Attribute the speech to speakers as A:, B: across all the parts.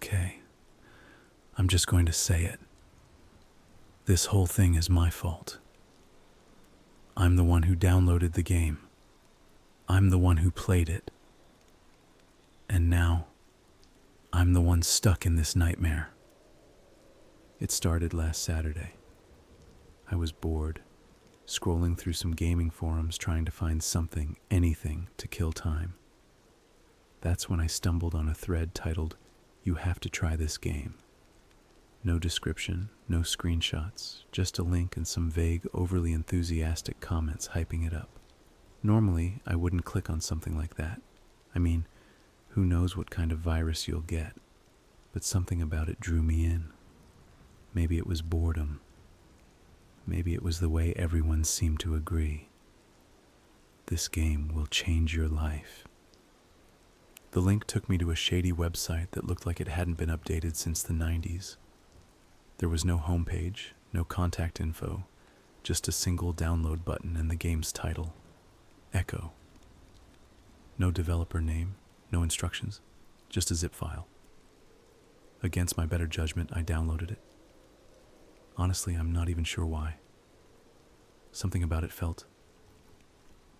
A: Okay, I'm just going to say it. This whole thing is my fault. I'm the one who downloaded the game. I'm the one who played it. And now, I'm the one stuck in this nightmare. It started last Saturday. I was bored, scrolling through some gaming forums trying to find something, anything, to kill time. That's when I stumbled on a thread titled, "You have to try this game." No description, no screenshots, just a link and some vague, overly enthusiastic comments hyping it up. Normally, I wouldn't click on something like that. I mean, who knows what kind of virus you'll get, but something about it drew me in. Maybe it was boredom. Maybe it was the way everyone seemed to agree. This game will change your life. The link took me to a shady website that looked like it hadn't been updated since the 90s. There was no homepage, no contact info, just a single download button and the game's title, Echo. No developer name, no instructions, just a zip file. Against my better judgment, I downloaded it. Honestly, I'm not even sure why. Something about it felt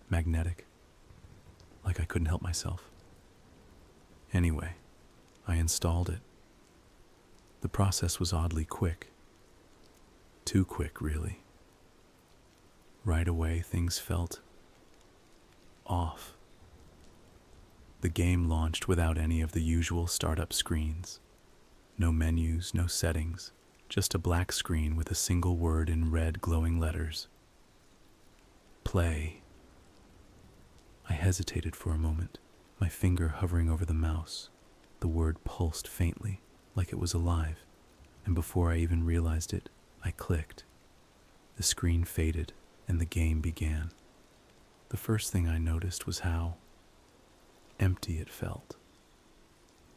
A: magnetic, like I couldn't help myself. Anyway, I installed it. The process was oddly quick. Too quick, really. Right away, things felt off. The game launched without any of the usual startup screens. No menus, no settings, just a black screen with a single word in red glowing letters. Play. I hesitated for a moment, my finger hovering over the mouse. The word pulsed faintly, like it was alive, and before I even realized it, I clicked. The screen faded, and the game began. The first thing I noticed was how empty it felt.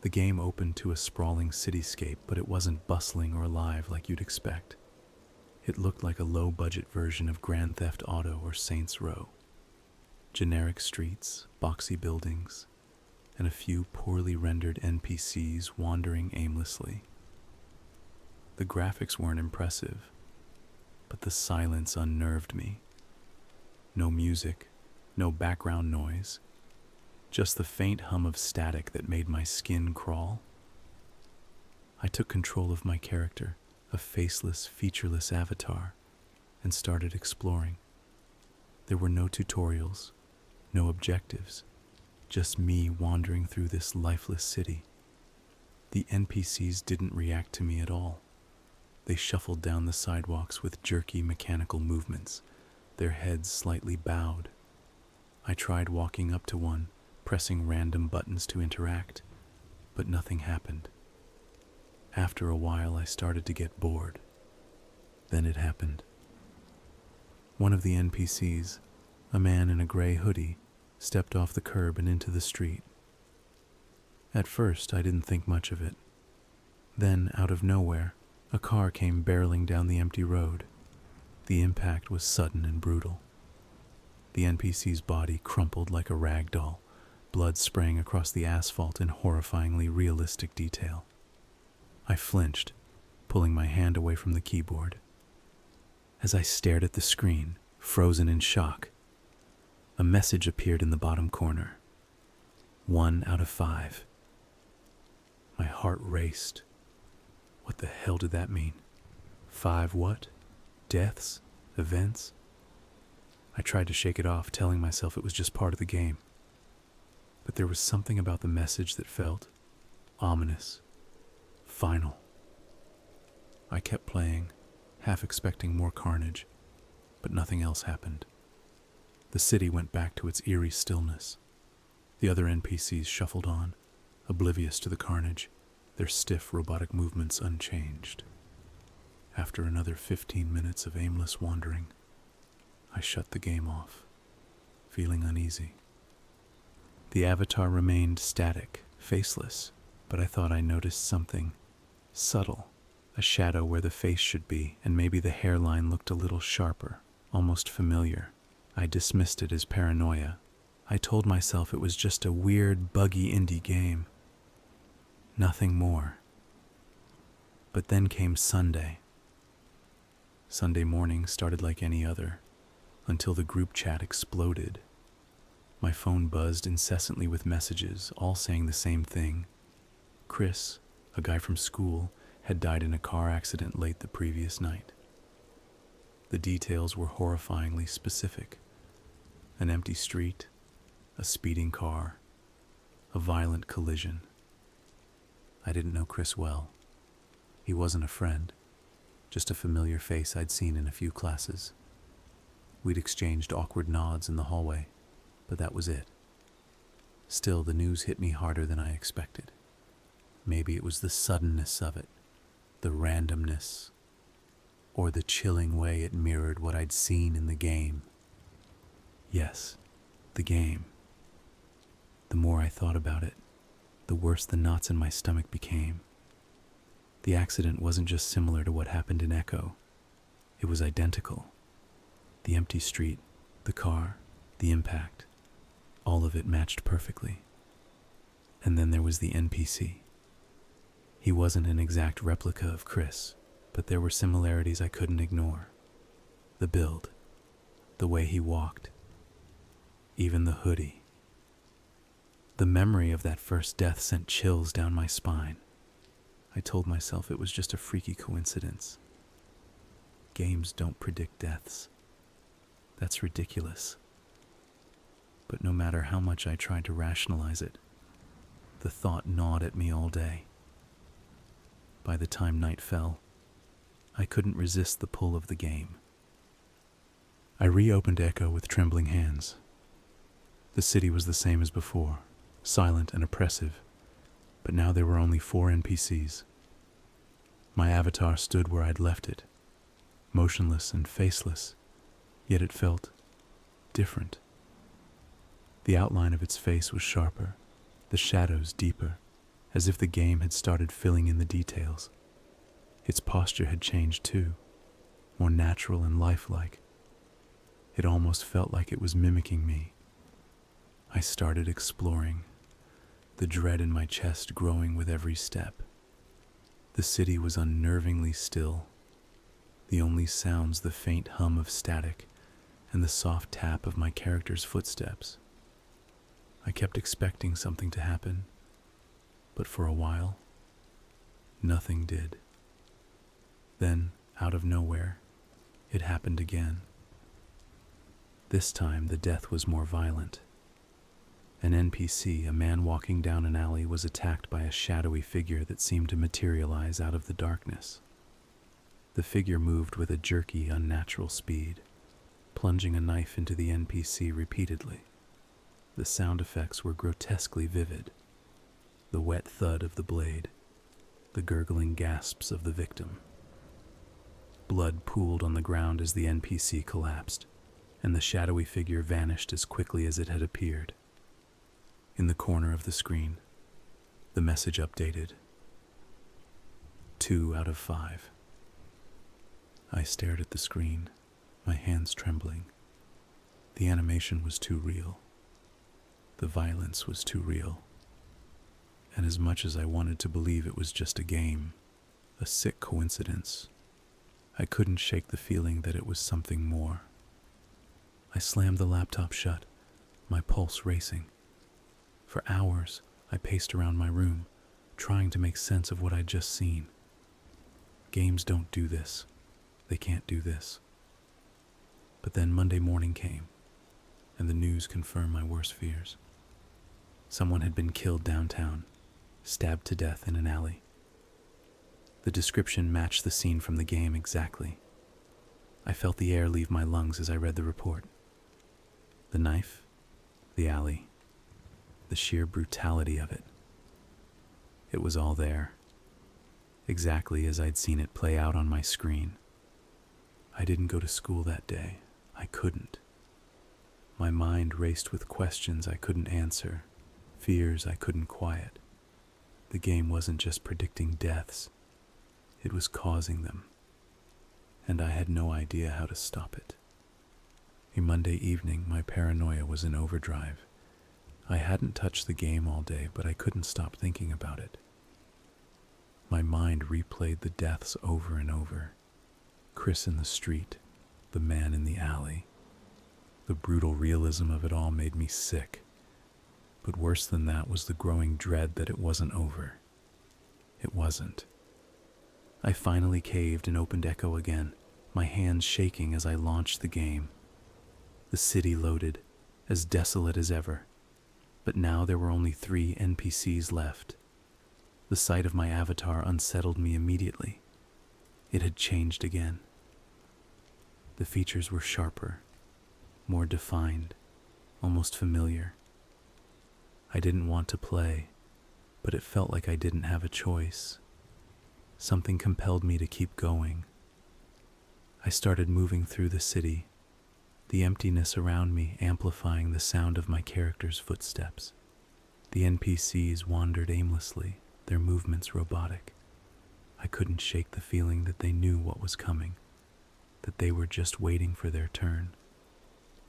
A: The game opened to a sprawling cityscape, but it wasn't bustling or alive like you'd expect. It looked like a low-budget version of Grand Theft Auto or Saints Row. Generic streets, boxy buildings, and a few poorly rendered NPCs wandering aimlessly. The graphics weren't impressive, but the silence unnerved me. No music, no background noise, just the faint hum of static that made my skin crawl. I took control of my character, a faceless, featureless avatar, and started exploring. There were no tutorials, no objectives, just me wandering through this lifeless city. The NPCs didn't react to me at all. They shuffled down the sidewalks with jerky mechanical movements, their heads slightly bowed. I tried walking up to one, pressing random buttons to interact, but nothing happened. After a while, I started to get bored. Then it happened. One of the NPCs, a man in a gray hoodie, stepped off the curb and into the street. At first, I didn't think much of it. Then, out of nowhere, a car came barreling down the empty road. The impact was sudden and brutal. The NPC's body crumpled like a rag doll, blood spraying across the asphalt in horrifyingly realistic detail. I flinched, pulling my hand away from the keyboard. As I stared at the screen, frozen in shock, a message appeared in the bottom corner. 1 out of 5. My heart raced. What the hell did that mean? 5 what? Deaths? Events? I tried to shake it off, telling myself it was just part of the game. But there was something about the message that felt ominous, final. I kept playing, half expecting more carnage, but nothing else happened. The city went back to its eerie stillness. The other NPCs shuffled on, oblivious to the carnage, their stiff robotic movements unchanged. After another 15 minutes of aimless wandering, I shut the game off, feeling uneasy. The avatar remained static, faceless, but I thought I noticed something subtle, a shadow where the face should be, and maybe the hairline looked a little sharper, almost familiar. I dismissed it as paranoia. I told myself it was just a weird, buggy indie game. Nothing more. But then came Sunday. Sunday morning started like any other, until the group chat exploded. My phone buzzed incessantly with messages, all saying the same thing. Chris, a guy from school, had died in a car accident late the previous night. The details were horrifyingly specific. An empty street, a speeding car, a violent collision. I didn't know Chris well. He wasn't a friend, just a familiar face I'd seen in a few classes. We'd exchanged awkward nods in the hallway, but that was it. Still, the news hit me harder than I expected. Maybe it was the suddenness of it, the randomness, or the chilling way it mirrored what I'd seen in the game. Yes, the game. The more I thought about it, the worse the knots in my stomach became. The accident wasn't just similar to what happened in Echo. It was identical. The empty street, the car, the impact, all of it matched perfectly. And then there was the NPC. He wasn't an exact replica of Chris, but there were similarities I couldn't ignore. The build, the way he walked, even the hoodie. The memory of that first death sent chills down my spine. I told myself it was just a freaky coincidence. Games don't predict deaths. That's ridiculous. But no matter how much I tried to rationalize it, the thought gnawed at me all day. By the time night fell, I couldn't resist the pull of the game. I reopened Echo with trembling hands. The city was the same as before, silent and oppressive, but now there were only 4 NPCs. My avatar stood where I'd left it, motionless and faceless, yet it felt different. The outline of its face was sharper, the shadows deeper, as if the game had started filling in the details. Its posture had changed too, more natural and lifelike. It almost felt like it was mimicking me. I started exploring, the dread in my chest growing with every step. The city was unnervingly still. The only sounds the faint hum of static and the soft tap of my character's footsteps. I kept expecting something to happen, but for a while, nothing did. Then, out of nowhere, it happened again. This time, the death was more violent. An NPC, a man walking down an alley, was attacked by a shadowy figure that seemed to materialize out of the darkness. The figure moved with a jerky, unnatural speed, plunging a knife into the NPC repeatedly. The sound effects were grotesquely vivid. The wet thud of the blade, the gurgling gasps of the victim. Blood pooled on the ground as the NPC collapsed, and the shadowy figure vanished as quickly as it had appeared. In the corner of the screen, the message updated. 2 out of 5. I stared at the screen, my hands trembling. The animation was too real. The violence was too real. And as much as I wanted to believe it was just a game, a sick coincidence, I couldn't shake the feeling that it was something more. I slammed the laptop shut, my pulse racing. For hours, I paced around my room, trying to make sense of what I'd just seen. Games don't do this. They can't do this. But then Monday morning came, and the news confirmed my worst fears. Someone had been killed downtown, stabbed to death in an alley. The description matched the scene from the game exactly. I felt the air leave my lungs as I read the report. The knife, the alley, the sheer brutality of it. It was all there, exactly as I'd seen it play out on my screen. I didn't go to school that day. I couldn't. My mind raced with questions I couldn't answer, fears I couldn't quiet. The game wasn't just predicting deaths, it was causing them, and I had no idea how to stop it. A Monday evening, my paranoia was in overdrive. I hadn't touched the game all day, but I couldn't stop thinking about it. My mind replayed the deaths over and over. Chris in the street, the man in the alley. The brutal realism of it all made me sick. But worse than that was the growing dread that it wasn't over. It wasn't. I finally caved and opened Echo again, my hands shaking as I launched the game. The city loaded, as desolate as ever. But now there were only 3 NPCs left. The sight of my avatar unsettled me immediately. It had changed again. The features were sharper, more defined, almost familiar. I didn't want to play, but it felt like I didn't have a choice. Something compelled me to keep going. I started moving through the city, the emptiness around me amplifying the sound of my character's footsteps. The NPCs wandered aimlessly, their movements robotic. I couldn't shake the feeling that they knew what was coming, that they were just waiting for their turn.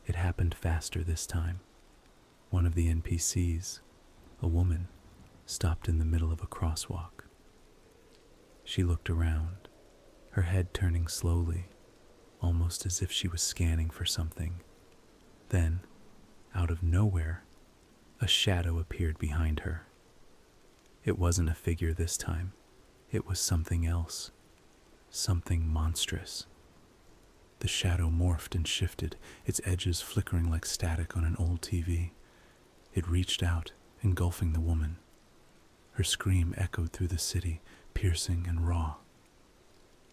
A: It happened faster this time. One of the NPCs, a woman, stopped in the middle of a crosswalk. She looked around, her head turning slowly, almost as if she was scanning for something. Then, out of nowhere, a shadow appeared behind her. It wasn't a figure this time. It was something else, something monstrous. The shadow morphed and shifted, its edges flickering like static on an old TV. It reached out, engulfing the woman. Her scream echoed through the city, piercing and raw.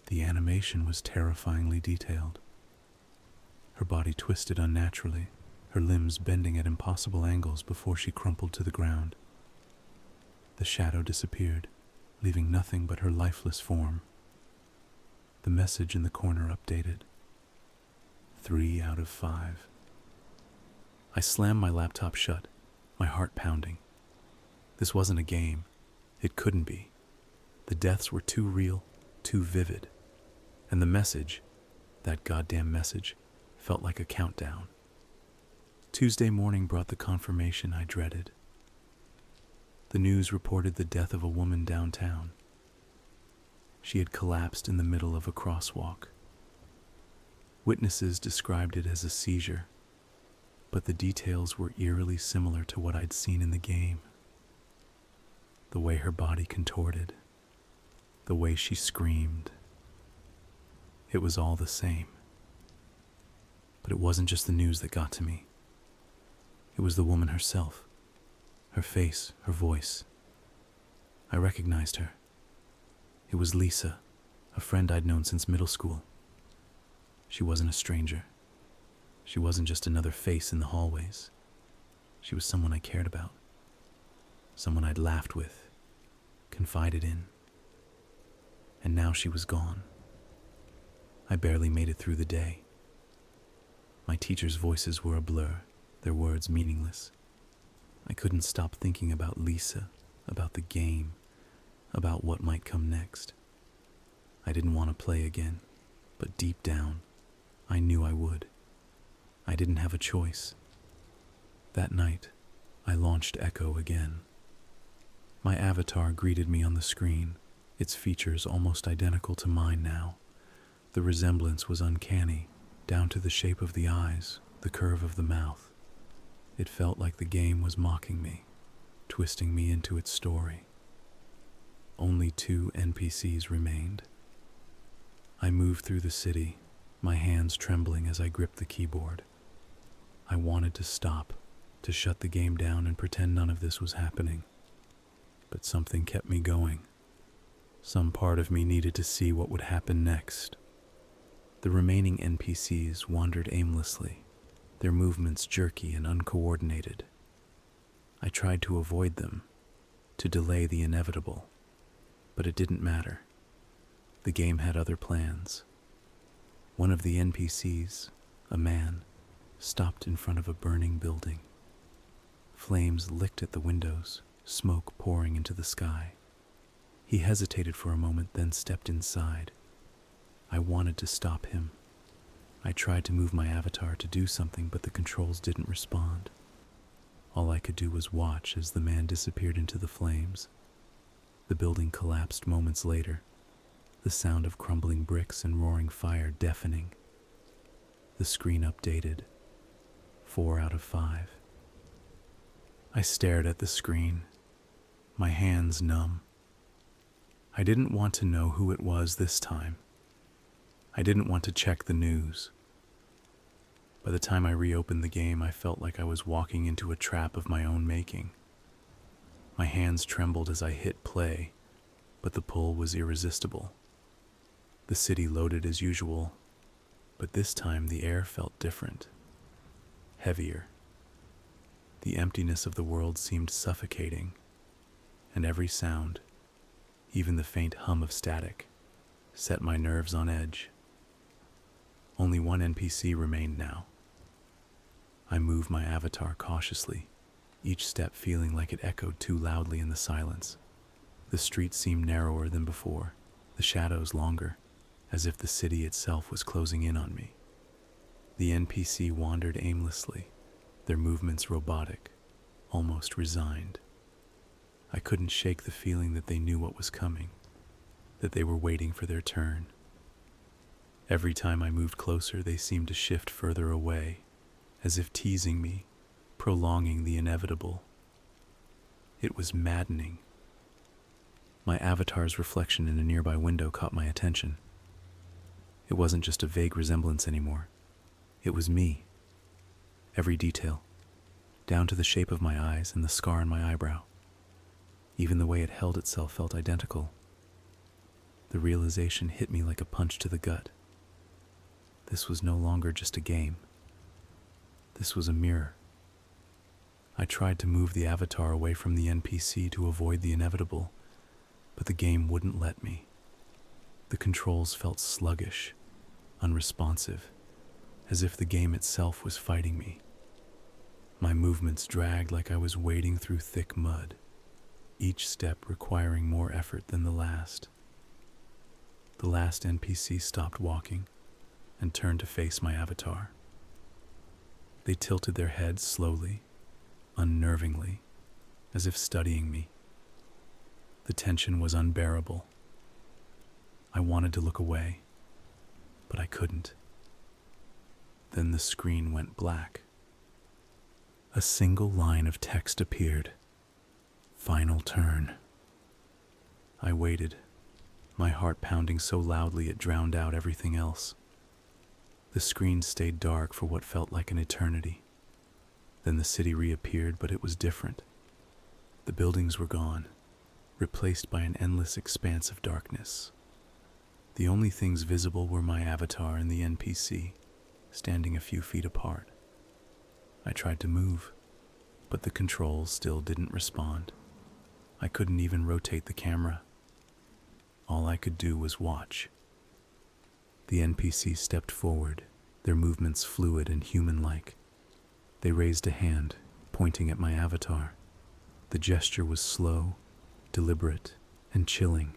A: The animation was terrifyingly detailed. Her body twisted unnaturally, her limbs bending at impossible angles before she crumpled to the ground. The shadow disappeared, leaving nothing but her lifeless form. The message in the corner updated. 3 out of 5. I slammed my laptop shut, my heart pounding. This wasn't a game. It couldn't be. The deaths were too real, too vivid. And the message, that goddamn message, felt like a countdown. Tuesday morning brought the confirmation I dreaded. The news reported the death of a woman downtown. She had collapsed in the middle of a crosswalk. Witnesses described it as a seizure, but the details were eerily similar to what I'd seen in the game. The way her body contorted, the way she screamed. It was all the same. But it wasn't just the news that got to me. It was the woman herself, her face, her voice. I recognized her. It was Lisa, a friend I'd known since middle school. She wasn't a stranger. She wasn't just another face in the hallways. She was someone I cared about. Someone I'd laughed with, confided in. And now she was gone. I barely made it through the day. My teachers' voices were a blur, their words meaningless. I couldn't stop thinking about Lisa, about the game, about what might come next. I didn't want to play again, but deep down, I knew I would. I didn't have a choice. That night, I launched Echo again. My avatar greeted me on the screen, its features almost identical to mine now. The resemblance was uncanny, down to the shape of the eyes, the curve of the mouth. It felt like the game was mocking me, twisting me into its story. Only 2 NPCs remained. I moved through the city, my hands trembling as I gripped the keyboard. I wanted to stop, to shut the game down and pretend none of this was happening. But something kept me going. Some part of me needed to see what would happen next. The remaining NPCs wandered aimlessly, their movements jerky and uncoordinated. I tried to avoid them, to delay the inevitable, but it didn't matter. The game had other plans. One of the NPCs, a man, stopped in front of a burning building. Flames licked at the windows, smoke pouring into the sky. He hesitated for a moment, then stepped inside. I wanted to stop him. I tried to move my avatar to do something, but the controls didn't respond. All I could do was watch as the man disappeared into the flames. The building collapsed moments later, the sound of crumbling bricks and roaring fire deafening. The screen updated. 4 out of 5. I stared at the screen, my hands numb. I didn't want to know who it was this time. I didn't want to check the news. By the time I reopened the game, I felt like I was walking into a trap of my own making. My hands trembled as I hit play, but the pull was irresistible. The city loaded as usual, but this time the air felt different, heavier. The emptiness of the world seemed suffocating, and every sound, even the faint hum of static, set my nerves on edge. Only one NPC remained now. I moved my avatar cautiously, each step feeling like it echoed too loudly in the silence. The street seemed narrower than before, the shadows longer, as if the city itself was closing in on me. The NPC wandered aimlessly, their movements robotic, almost resigned. I couldn't shake the feeling that they knew what was coming, that they were waiting for their turn. Every time I moved closer, they seemed to shift further away, as if teasing me, prolonging the inevitable. It was maddening. My avatar's reflection in a nearby window caught my attention. It wasn't just a vague resemblance anymore. It was me. Every detail, down to the shape of my eyes and the scar on my eyebrow. Even the way it held itself felt identical. The realization hit me like a punch to the gut. This was no longer just a game. This was a mirror. I tried to move the avatar away from the NPC to avoid the inevitable, but the game wouldn't let me. The controls felt sluggish, unresponsive, as if the game itself was fighting me. My movements dragged like I was wading through thick mud, each step requiring more effort than the last. The last NPC stopped walking and turned to face my avatar. They tilted their heads slowly, unnervingly, as if studying me. The tension was unbearable. I wanted to look away, but I couldn't. Then the screen went black. A single line of text appeared. Final turn. I waited, my heart pounding so loudly it drowned out everything else. The screen stayed dark for what felt like an eternity. Then the city reappeared, but it was different. The buildings were gone, replaced by an endless expanse of darkness. The only things visible were my avatar and the NPC, standing a few feet apart. I tried to move, but the controls still didn't respond. I couldn't even rotate the camera. All I could do was watch. The NPC stepped forward, their movements fluid and human-like. They raised a hand, pointing at my avatar. The gesture was slow, deliberate, and chilling.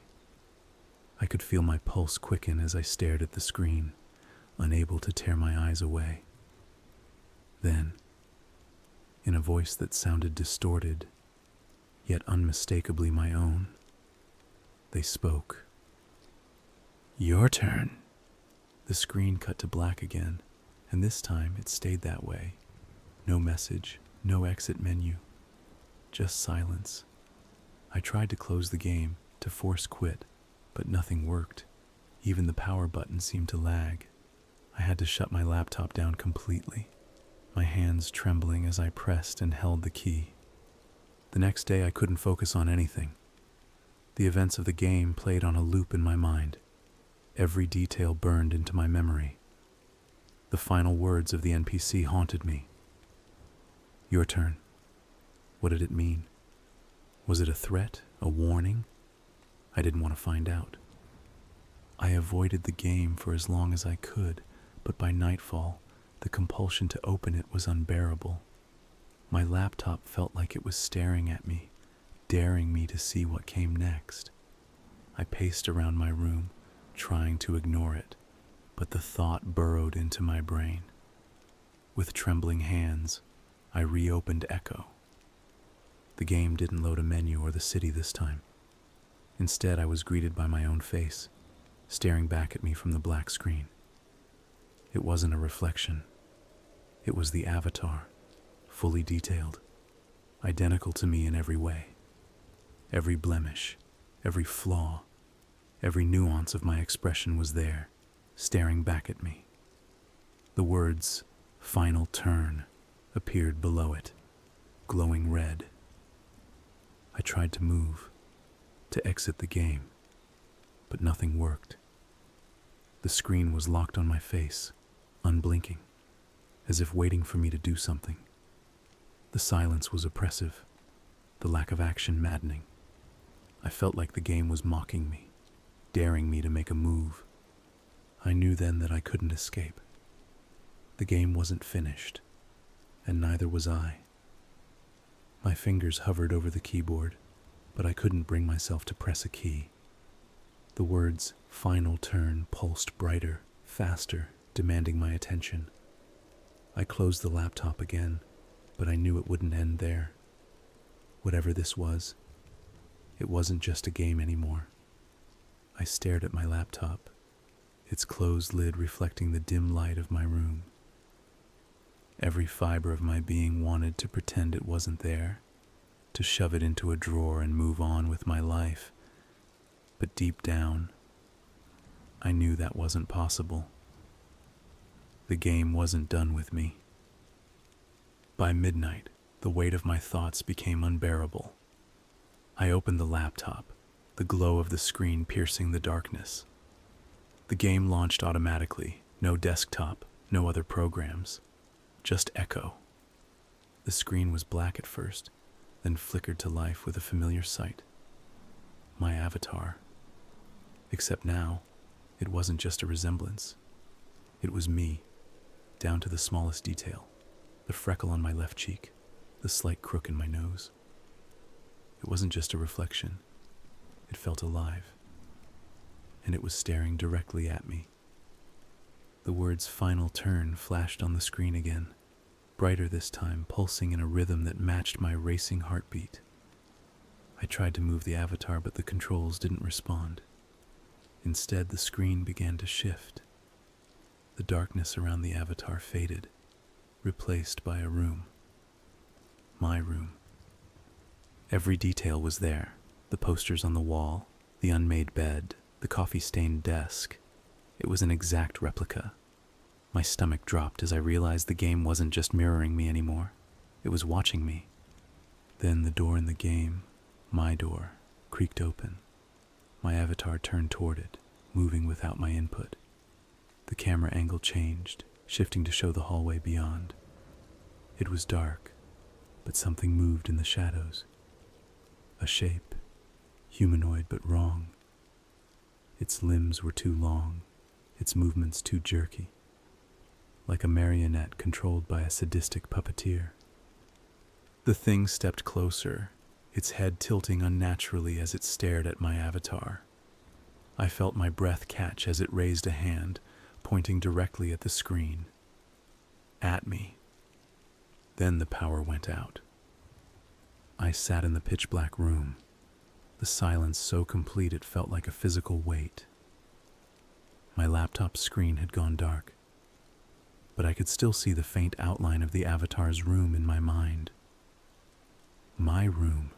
A: I could feel my pulse quicken as I stared at the screen, unable to tear my eyes away. Then, in a voice that sounded distorted, yet unmistakably my own, they spoke. "Your turn." The screen cut to black again, and this time it stayed that way. No message, no exit menu, just silence. I tried to close the game, to force quit, but nothing worked. Even the power button seemed to lag. I had to shut my laptop down completely, my hands trembling as I pressed and held the key. The next day I couldn't focus on anything. The events of the game played on a loop in my mind. Every detail burned into my memory. The final words of the NPC haunted me. "Your turn." What did it mean? Was it a threat, a warning? I didn't want to find out. I avoided the game for as long as I could, but by nightfall, the compulsion to open it was unbearable. My laptop felt like it was staring at me, daring me to see what came next. I paced around my room, trying to ignore it, but the thought burrowed into my brain. With trembling hands, I reopened Echo. The game didn't load a menu or the city this time. Instead, I was greeted by my own face, staring back at me from the black screen. It wasn't a reflection. It was the avatar, fully detailed, identical to me in every way. Every blemish, every flaw, every nuance of my expression was there, staring back at me. The words, "Final Turn," appeared below it, glowing red. I tried to move, to exit the game, but nothing worked. The screen was locked on my face, unblinking, as if waiting for me to do something. The silence was oppressive, the lack of action maddening. I felt like the game was mocking me, daring me to make a move. I knew then that I couldn't escape. The game wasn't finished, and neither was I. My fingers hovered over the keyboard, but I couldn't bring myself to press a key. The words "Final Turn" pulsed brighter, faster, demanding my attention. I closed the laptop again, but I knew it wouldn't end there. Whatever this was, it wasn't just a game anymore. I stared at my laptop, its closed lid reflecting the dim light of my room. Every fiber of my being wanted to pretend it wasn't there, to shove it into a drawer and move on with my life. But deep down, I knew that wasn't possible. The game wasn't done with me. By midnight, the weight of my thoughts became unbearable. I opened the laptop, the glow of the screen piercing the darkness. The game launched automatically, no desktop, no other programs, just echo. The screen was black at first, then flickered to life with a familiar sight. My avatar. Except now, it wasn't just a resemblance. It was me, down to the smallest detail, the freckle on my left cheek, the slight crook in my nose. It wasn't just a reflection. It felt alive, and it was staring directly at me. The words "Final Turn" flashed on the screen again, brighter this time, pulsing in a rhythm that matched my racing heartbeat. I tried to move the avatar, but the controls didn't respond. Instead, the screen began to shift. The darkness around the avatar faded, replaced by a room. My room. Every detail was there. The posters on the wall, the unmade bed, the coffee-stained desk. It was an exact replica. My stomach dropped as I realized the game wasn't just mirroring me anymore. It was watching me. Then the door in the game, my door, creaked open. My avatar turned toward it, moving without my input. The camera angle changed, shifting to show the hallway beyond. It was dark, but something moved in the shadows. A shape, humanoid but wrong. Its limbs were too long, its movements too jerky, like a marionette controlled by a sadistic puppeteer. The thing stepped closer, its head tilting unnaturally as it stared at my avatar. I felt my breath catch as it raised a hand, pointing directly at the screen. At me. Then the power went out. I sat in the pitch-black room, the silence so complete it felt like a physical weight. My laptop screen had gone dark, but I could still see the faint outline of the avatar's room in my mind. My room,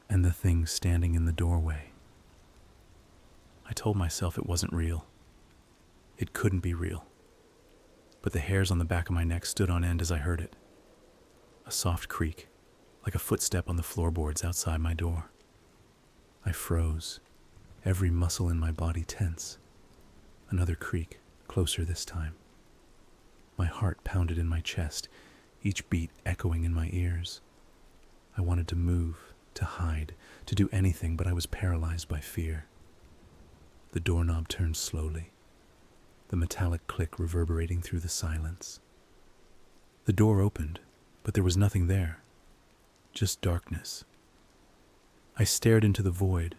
A: and the thing standing in the doorway. I told myself it wasn't real. It couldn't be real. But the hairs on the back of my neck stood on end as I heard it. A soft creak, like a footstep on the floorboards outside my door. I froze, every muscle in my body tense. Another creak, closer this time. My heart pounded in my chest, each beat echoing in my ears. I wanted to move, to hide, to do anything, but I was paralyzed by fear. The doorknob turned slowly, the metallic click reverberating through the silence. The door opened, but there was nothing there, just darkness. I stared into the void,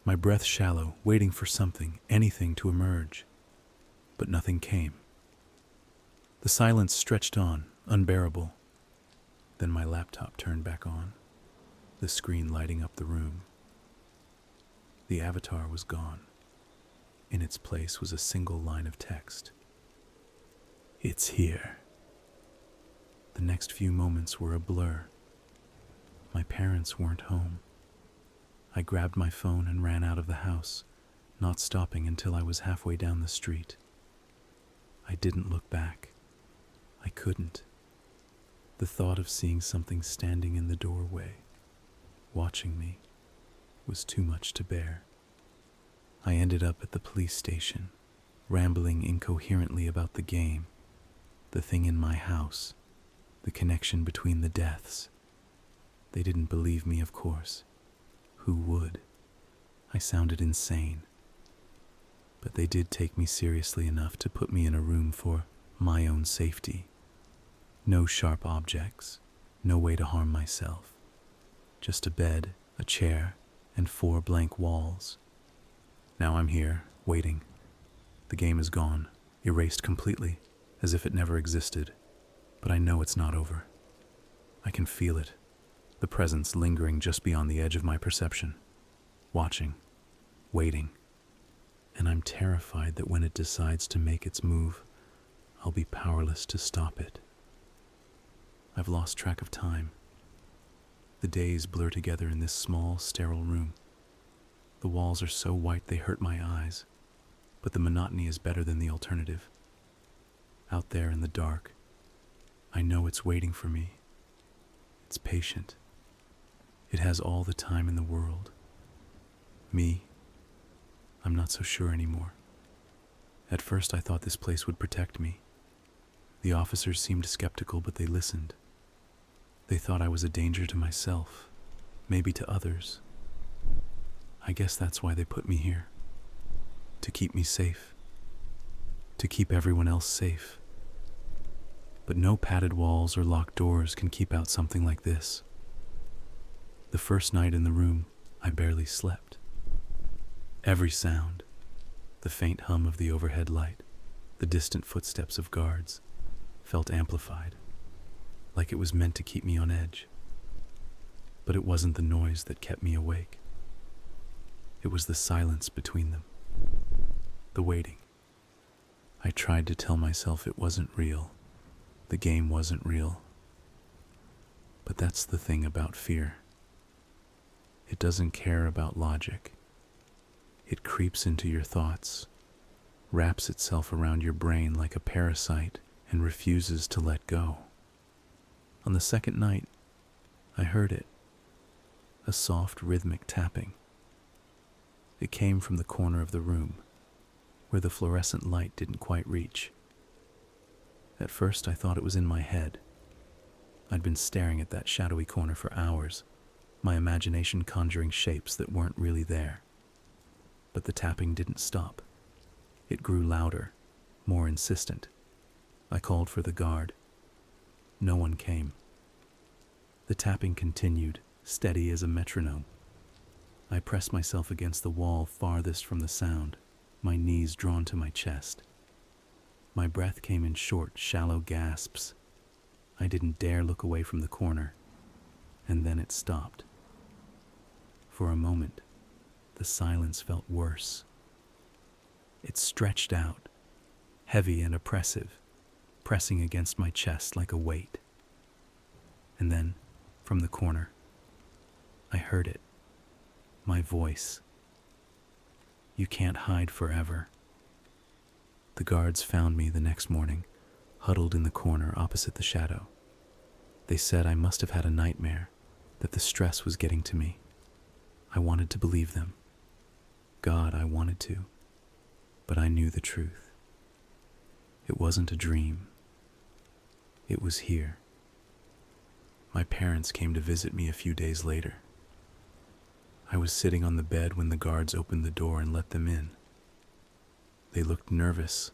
A: my breath shallow, waiting for something, anything to emerge. But nothing came. The silence stretched on, unbearable. Then my laptop turned back on, the screen lighting up the room. The avatar was gone. In its place was a single line of text. It's here. The next few moments were a blur. My parents weren't home. I grabbed my phone and ran out of the house, not stopping until I was halfway down the street. I didn't look back. I couldn't. The thought of seeing something standing in the doorway, watching me, was too much to bear. I ended up at the police station, rambling incoherently about the game, the thing in my house, the connection between the deaths. They didn't believe me, of course. Who would? I sounded insane. But they did take me seriously enough to put me in a room for my own safety. No sharp objects, no way to harm myself. Just a bed, a chair, and 4 blank walls. Now I'm here, waiting. The game is gone, erased completely, as if it never existed. But I know it's not over. I can feel it, the presence lingering just beyond the edge of my perception. Watching, waiting. And I'm terrified that when it decides to make its move, I'll be powerless to stop it. I've lost track of time. The days blur together in this small, sterile room. The walls are so white they hurt my eyes, but the monotony is better than the alternative. Out there in the dark, I know it's waiting for me. It's patient. It has all the time in the world. Me, I'm not so sure anymore. At first I thought this place would protect me. The officers seemed skeptical, but they listened. They thought I was a danger to myself, maybe to others. I guess that's why they put me here. To keep me safe. To keep everyone else safe. But no padded walls or locked doors can keep out something like this. The first night in the room, I barely slept. Every sound, the faint hum of the overhead light, the distant footsteps of guards, felt amplified, like it was meant to keep me on edge. But it wasn't the noise that kept me awake. It was the silence between them, the waiting. I tried to tell myself it wasn't real, the game wasn't real. But that's the thing about fear. It doesn't care about logic. It creeps into your thoughts, wraps itself around your brain like a parasite, and refuses to let go. On the second night, I heard it, a soft rhythmic tapping. It came from the corner of the room, where the fluorescent light didn't quite reach. At first I thought it was in my head. I'd been staring at that shadowy corner for hours, my imagination conjuring shapes that weren't really there. But the tapping didn't stop. It grew louder, more insistent. I called for the guard. No one came. The tapping continued, steady as a metronome. I pressed myself against the wall farthest from the sound, my knees drawn to my chest. My breath came in short, shallow gasps. I didn't dare look away from the corner, and then it stopped. For a moment, the silence felt worse. It stretched out, heavy and oppressive, pressing against my chest like a weight. And then, from the corner, I heard it. My voice. You can't hide forever. The guards found me the next morning, huddled in the corner opposite the shadow. They said I must have had a nightmare, that the stress was getting to me. I wanted to believe them. God, I wanted to. But I knew the truth. It wasn't a dream. It was here. My parents came to visit me a few days later. I was sitting on the bed when the guards opened the door and let them in. They looked nervous,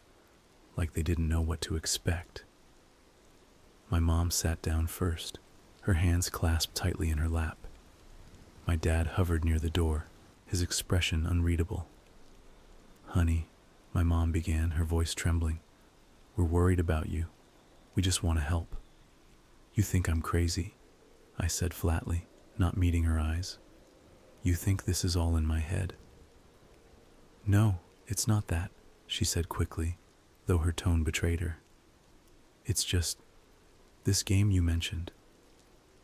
A: like they didn't know what to expect. My mom sat down first, her hands clasped tightly in her lap. My dad hovered near the door, his expression unreadable. "Honey," my mom began, her voice trembling, "we're worried about you. We just want to help." "You think I'm crazy," I said flatly, not meeting her eyes. "You think this is all in my head." No, it's not that, she said quickly, though her tone betrayed her. It's just this game you mentioned.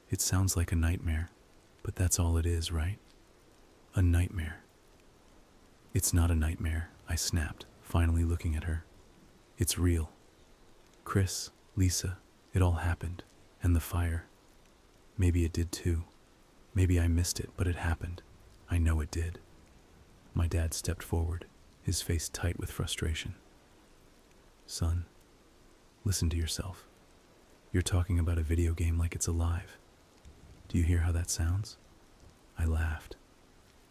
A: It sounds like a nightmare, but that's all it is, right? A nightmare. It's not a nightmare, I snapped, finally looking at her. It's real. Chris, Lisa, it all happened. And the fire. Maybe it did too. Maybe I missed it, but it happened. I know it did. My dad stepped forward, his face tight with frustration. Son, listen to yourself. You're talking about a video game like it's alive. Do you hear how that sounds? I laughed.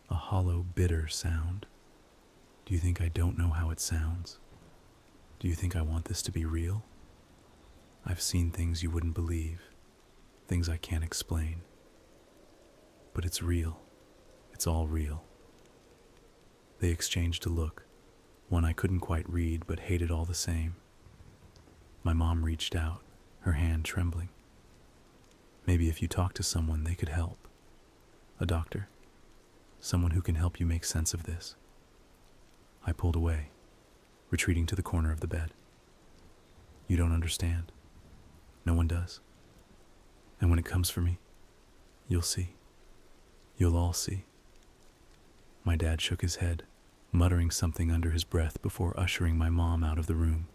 A: A hollow, bitter sound. Do you think I don't know how it sounds? Do you think I want this to be real? I've seen things you wouldn't believe, things I can't explain. But it's real. It's all real. They exchanged a look, one I couldn't quite read but hated all the same. My mom reached out, her hand trembling. Maybe if you talk to someone, they could help. A doctor. Someone who can help you make sense of this. I pulled away, retreating to the corner of the bed. You don't understand. No one does. And when it comes for me, you'll see. You'll all see. My dad shook his head, muttering something under his breath before ushering my mom out of the room.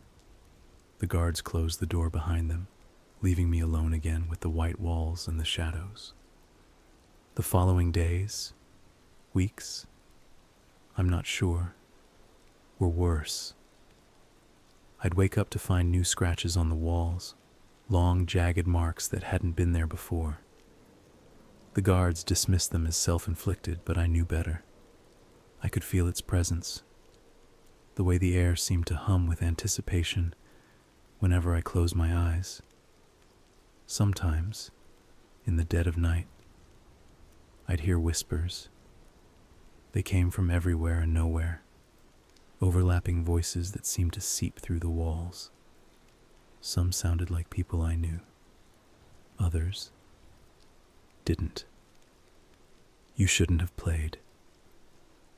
A: The guards closed the door behind them, leaving me alone again with the white walls and the shadows. The following days, weeks, I'm not sure, were worse. I'd wake up to find new scratches on the walls, long, jagged marks that hadn't been there before. The guards dismissed them as self-inflicted, but I knew better. I could feel its presence, the way the air seemed to hum with anticipation whenever I closed my eyes. Sometimes, in the dead of night, I'd hear whispers. They came from everywhere and nowhere, overlapping voices that seemed to seep through the walls. Some sounded like people I knew. Others didn't. You shouldn't have played.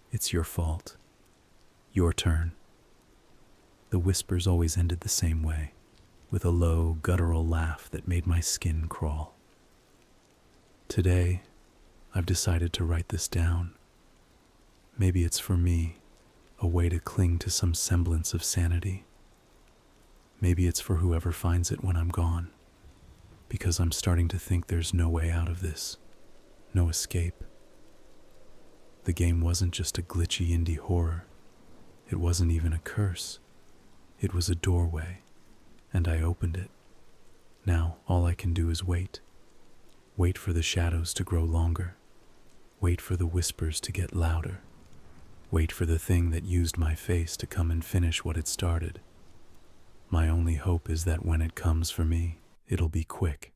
A: It's your fault. Your turn. The whispers always ended the same way, with a low, guttural laugh that made my skin crawl. Today, I've decided to write this down. Maybe it's for me, a way to cling to some semblance of sanity. Maybe it's for whoever finds it when I'm gone, because I'm starting to think there's no way out of this, no escape. The game wasn't just a glitchy indie horror. It wasn't even a curse. It was a doorway, and I opened it. Now all I can do is wait. Wait for the shadows to grow longer. Wait for the whispers to get louder. Wait for the thing that used my face to come and finish what it started. My only hope is that when it comes for me, it'll be quick.